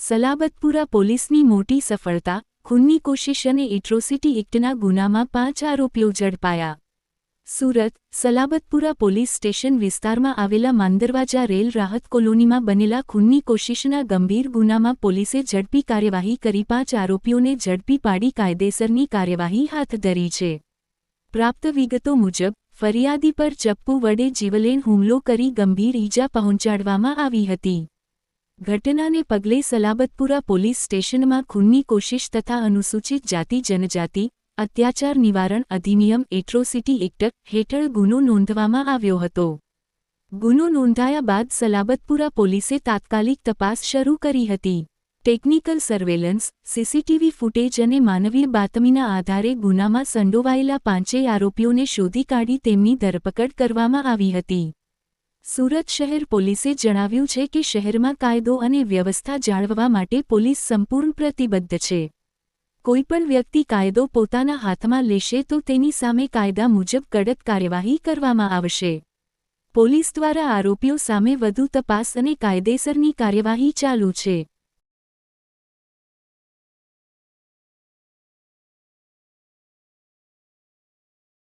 સલાબતપુરા પોલીસની મોટી સફળતા, ખૂનની કોશિશ અને એટ્રોસિટી એક્ટના ગુનામાં 5 આરોપીઓ ઝડપાયા. સુરત, સલાબતપુરા પોલીસ સ્ટેશન વિસ્તારમાં આવેલા માંદરવાજા રેલ રાહત કોલોનીમાં બનેલા ખૂનની કોશિશના ગંભીર ગુનામાં પોલીસે ઝડપી કાર્યવાહી કરી 5 આરોપીઓને ઝડપી પાડી કાયદેસરની કાર્યવાહી હાથ ધરી છે. પ્રાપ્ત વિગતો મુજબ, ફરિયાદી પર ચપ્પુ વડે જીવલેણ હુમલો કરી ગંભીર ઈજા પહોંચાડવામાં આવી હતી. ઘટનાને પગલે સલાબતપુરા પોલીસ સ્ટેશનમાં ખૂનની કોશિશ તથા અનુસૂચિત જાતિ જનજાતિ અત્યાચાર નિવારણ અધિનિયમ એટ્રોસિટી એક્ટ હેઠળ ગુનો નોંધવામાં આવ્યો હતો. ગુનો નોંધાયા બાદ સલાબતપુરા પોલીસે તાત્કાલિક તપાસ શરૂ કરી હતી. ટેકનિકલ સર્વેલન્સ, સીસીટીવી ફૂટેજ અને માનવીય બાતમીના આધારે ગુનામાં સંડોવાયેલા 5 આરોપીઓને શોધી કાઢી તેમની ધરપકડ કરવામાં આવી હતી. સુરત શહેર પોલીસે જણાવ્યું છે કે શહેરમાં કાયદો અને વ્યવસ્થા જાળવવા માટે પોલીસ સંપૂર્ણ પ્રતિબદ્ધ છે. કોઈપણ વ્યક્તિ કાયદો પોતાના હાથમાં લેશે તો તેની સામે કાયદા મુજબ કડક કાર્યવાહી કરવામાં આવશે. પોલીસ દ્વારા આરોપીઓ સામે વધુ તપાસ અને કાયદેસરની કાર્યવાહી ચાલુ છે.